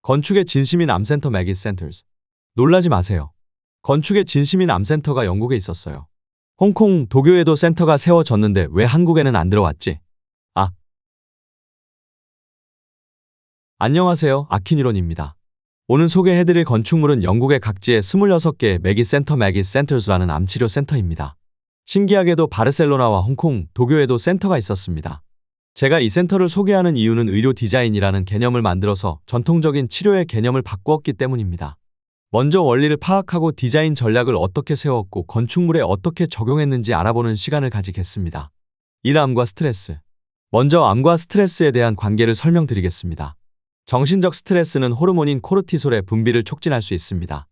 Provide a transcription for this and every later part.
건축의 진심인 암센터 매기 센터즈. 놀라지 마세요. 건축의 진심인 암센터가 영국에 있었어요. 홍콩, 도쿄에도 센터가 세워졌는데 왜 한국에는 안 들어왔지? 아. 안녕하세요. 아키니론입니다. 오늘 소개해드릴 건축물은 영국의 각지의 26개의 매기 센터 매기 센터즈라는 암치료 센터입니다. 신기하게도 바르셀로나와 홍콩, 도쿄에도 센터가 있었습니다. 제가 이 센터를 소개하는 이유는 의료 디자인이라는 개념을 만들어서 전통적인 치료의 개념을 바꾸었기 때문입니다. 먼저 원리를 파악하고 디자인 전략을 어떻게 세웠고 건축물에 어떻게 적용했는지 알아보는 시간을 가지겠습니다. 1. 암과 스트레스. 먼저 암과 스트레스에 대한 관계를 설명드리겠습니다. 정신적 스트레스는 호르몬인 코르티솔의 분비를 촉진할 수 있습니다.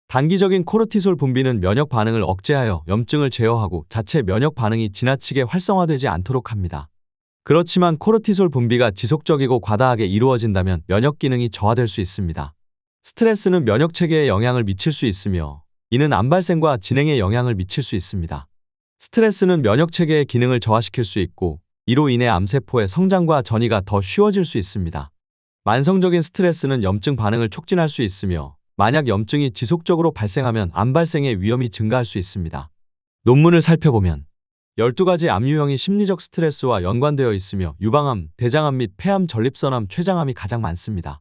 단기적인 코르티솔 분비는 면역 반응을 억제하여 염증을 제어하고 자체 면역 반응이 지나치게 활성화되지 않도록 합니다. 그렇지만 코르티솔 분비가 지속적이고 과다하게 이루어진다면 면역 기능이 저하될 수 있습니다. 스트레스는 면역 체계에 영향을 미칠 수 있으며 이는 암 발생과 진행에 영향을 미칠 수 있습니다. 스트레스는 면역 체계의 기능을 저하시킬 수 있고 이로 인해 암세포의 성장과 전이가 더 쉬워질 수 있습니다. 만성적인 스트레스는 염증 반응을 촉진할 수 있으며 만약 염증이 지속적으로 발생하면 암 발생의 위험이 증가할 수 있습니다. 논문을 살펴보면 12가지 암 유형이 심리적 스트레스와 연관되어 있으며 유방암, 대장암 및 폐암, 전립선암, 췌장암이 가장 많습니다.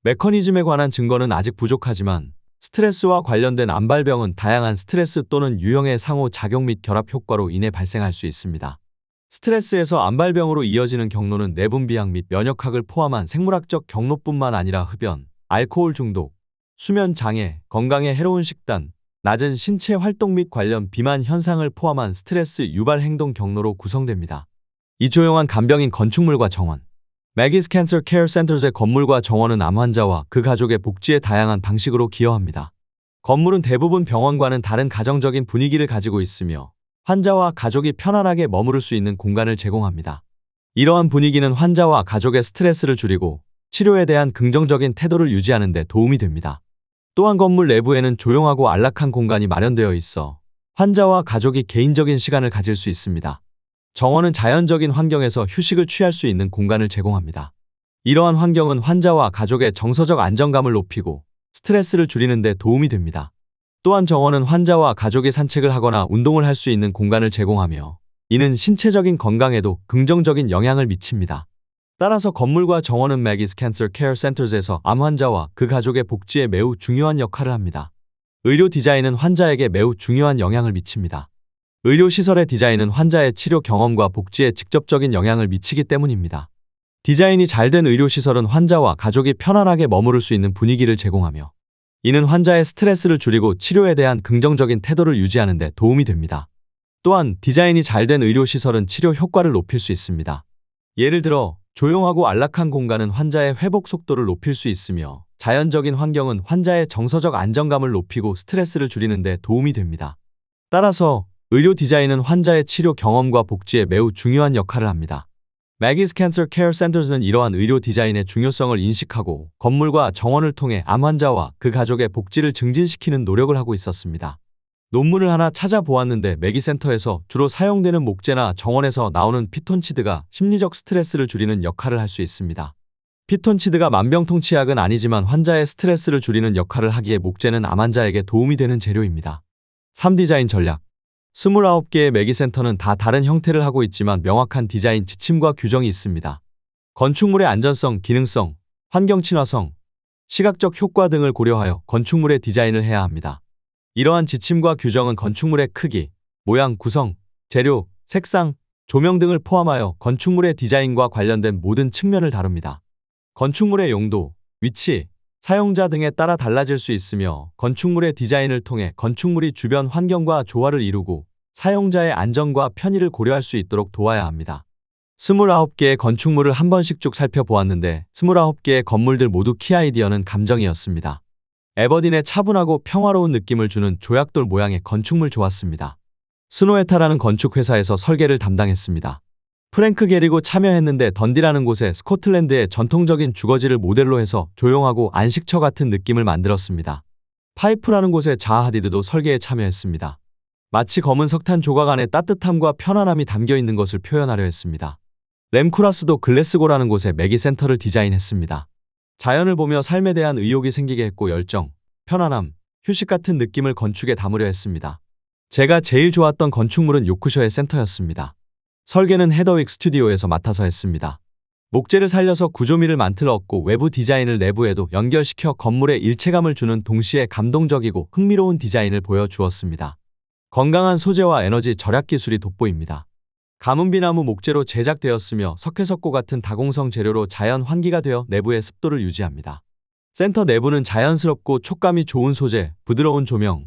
메커니즘에 관한 증거는 아직 부족하지만 스트레스와 관련된 암 발병은 다양한 스트레스 또는 유형의 상호 작용 및 결합 효과로 인해 발생할 수 있습니다. 스트레스에서 암 발병으로 이어지는 경로는 내분비약 및 면역학을 포함한 생물학적 경로뿐만 아니라 흡연, 알코올 중독, 수면 장애, 건강에 해로운 식단, 낮은 신체 활동 및 관련 비만 현상을 포함한 스트레스 유발 행동 경로로 구성됩니다. 이 조용한 간병인 건축물과 정원. 매기's Cancer Care Centers의 건물과 정원은 암 환자와 그 가족의 복지에 다양한 방식으로 기여합니다. 건물은 대부분 병원과는 다른 가정적인 분위기를 가지고 있으며 환자와 가족이 편안하게 머무를 수 있는 공간을 제공합니다. 이러한 분위기는 환자와 가족의 스트레스를 줄이고 치료에 대한 긍정적인 태도를 유지하는 데 도움이 됩니다. 또한 건물 내부에는 조용하고 안락한 공간이 마련되어 있어 환자와 가족이 개인적인 시간을 가질 수 있습니다. 정원은 자연적인 환경에서 휴식을 취할 수 있는 공간을 제공합니다. 이러한 환경은 환자와 가족의 정서적 안정감을 높이고 스트레스를 줄이는 데 도움이 됩니다. 또한 정원은 환자와 가족이 산책을 하거나 운동을 할 수 있는 공간을 제공하며 이는 신체적인 건강에도 긍정적인 영향을 미칩니다. 따라서 건물과 정원은 매기's Cancer Care Centers에서 암 환자와 그 가족의 복지에 매우 중요한 역할을 합니다. 의료 디자인은 환자에게 매우 중요한 영향을 미칩니다. 의료시설의 디자인은 환자의 치료 경험과 복지에 직접적인 영향을 미치기 때문입니다. 디자인이 잘된 의료시설은 환자와 가족이 편안하게 머무를 수 있는 분위기를 제공하며 이는 환자의 스트레스를 줄이고 치료에 대한 긍정적인 태도를 유지하는 데 도움이 됩니다. 또한 디자인이 잘된 의료시설은 치료 효과를 높일 수 있습니다. 예를 들어 조용하고 안락한 공간은 환자의 회복 속도를 높일 수 있으며 자연적인 환경은 환자의 정서적 안정감을 높이고 스트레스를 줄이는 데 도움이 됩니다. 따라서 의료 디자인은 환자의 치료 경험과 복지에 매우 중요한 역할을 합니다. 매기's Cancer Care Centers는 이러한 의료 디자인의 중요성을 인식하고 건물과 정원을 통해 암 환자와 그 가족의 복지를 증진시키는 노력을 하고 있었습니다. 논문을 하나 찾아보았는데 매기센터에서 주로 사용되는 목재나 정원에서 나오는 피톤치드가 심리적 스트레스를 줄이는 역할을 할 수 있습니다. 피톤치드가 만병통치약은 아니지만 환자의 스트레스를 줄이는 역할을 하기에 목재는 암 환자에게 도움이 되는 재료입니다. 3. 디자인 전략. 29개의 매기센터는 다 다른 형태를 하고 있지만 명확한 디자인 지침과 규정이 있습니다. 건축물의 안전성, 기능성, 환경 친화성, 시각적 효과 등을 고려하여 건축물의 디자인을 해야 합니다. 이러한 지침과 규정은 건축물의 크기, 모양, 구성, 재료, 색상, 조명 등을 포함하여 건축물의 디자인과 관련된 모든 측면을 다룹니다. 건축물의 용도, 위치, 사용자 등에 따라 달라질 수 있으며 건축물의 디자인을 통해 건축물이 주변 환경과 조화를 이루고 사용자의 안전과 편의를 고려할 수 있도록 도와야 합니다. 29개의 건축물을 한 번씩 쭉 살펴보았는데 29개의 건물들 모두 키 아이디어는 감정이었습니다. 에버딘의 차분하고 평화로운 느낌을 주는 조약돌 모양의 건축물 좋았습니다. 스노에타라는 건축회사에서 설계를 담당했습니다. 프랭크 게리고 참여했는데 던디라는 곳에 스코틀랜드의 전통적인 주거지를 모델로 해서 조용하고 안식처 같은 느낌을 만들었습니다. 파이프라는 곳에 자하 하디드도 설계에 참여했습니다. 마치 검은 석탄 조각 안에 따뜻함과 편안함이 담겨 있는 것을 표현하려 했습니다. 램쿠라스도 글래스고라는 곳에 매기 센터를 디자인했습니다. 자연을 보며 삶에 대한 의욕이 생기게 했고 열정, 편안함, 휴식 같은 느낌을 건축에 담으려 했습니다. 제가 제일 좋았던 건축물은 요크셔의 센터였습니다. 설계는 헤더윅 스튜디오에서 맡아서 했습니다. 목재를 살려서 구조미를 만들어 얻고 외부 디자인을 내부에도 연결시켜 건물에 일체감을 주는 동시에 감동적이고 흥미로운 디자인을 보여주었습니다. 건강한 소재와 에너지 절약 기술이 돋보입니다. 가문비나무 목재로 제작되었으며 석회석고 같은 다공성 재료로 자연 환기가 되어 내부의 습도를 유지합니다. 센터 내부는 자연스럽고 촉감이 좋은 소재, 부드러운 조명,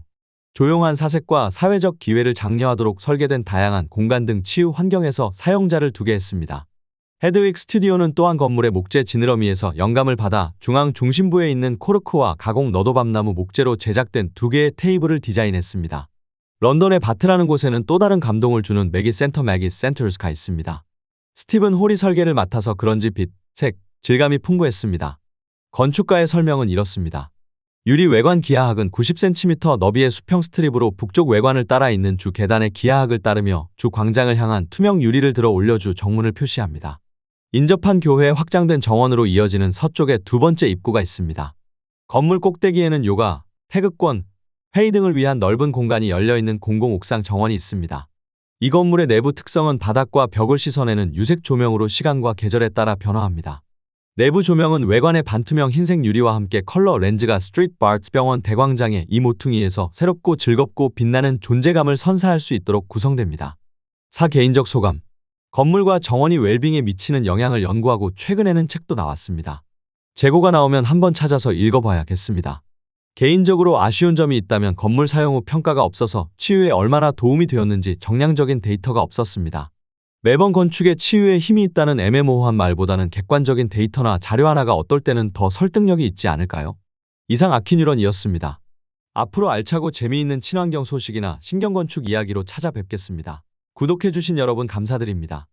조용한 사색과 사회적 기회를 장려하도록 설계된 다양한 공간 등 치유 환경에서 사용자를 두게 했습니다. 헤드윅 스튜디오는 또한 건물의 목재 지느러미에서 영감을 받아 중앙 중심부에 있는 코르크와 가공 너도밤나무 목재로 제작된 2개의 테이블을 디자인했습니다. 런던의 바트라는 곳에는 또 다른 감동을 주는 매기 센터스가 있습니다. 스티븐 홀이 설계를 맡아서 그런지 빛, 색, 질감이 풍부했습니다. 건축가의 설명은 이렇습니다. 유리 외관 기하학은 90cm 너비의 수평 스트립으로 북쪽 외관을 따라 있는 주 계단의 기하학을 따르며 주 광장을 향한 투명 유리를 들어 올려주 정문을 표시합니다. 인접한 교회에 확장된 정원으로 이어지는 서쪽에 두 번째 입구가 있습니다. 건물 꼭대기에는 요가, 태극권, 회의 등을 위한 넓은 공간이 열려있는 공공 옥상 정원이 있습니다. 이 건물의 내부 특성은 바닥과 벽을 씻어내는 유색 조명으로 시간과 계절에 따라 변화합니다. 내부 조명은 외관의 반투명 흰색 유리와 함께 컬러 렌즈가 스트리트 바츠 병원 대광장의 이 모퉁이에서 새롭고 즐겁고 빛나는 존재감을 선사할 수 있도록 구성됩니다. 개인적 소감. 건물과 정원이 웰빙에 미치는 영향을 연구하고 최근에는 책도 나왔습니다. 재고가 나오면 한번 찾아서 읽어봐야겠습니다. 개인적으로 아쉬운 점이 있다면 건물 사용 후 평가가 없어서 치유에 얼마나 도움이 되었는지 정량적인 데이터가 없었습니다. 매번 건축에 치유에 힘이 있다는 애매모호한 말보다는 객관적인 데이터나 자료 하나가 어떨 때는 더 설득력이 있지 않을까요? 이상 아키뉴런이었습니다. 앞으로 알차고 재미있는 친환경 소식이나 신경건축 이야기로 찾아뵙겠습니다. 구독해주신 여러분 감사드립니다.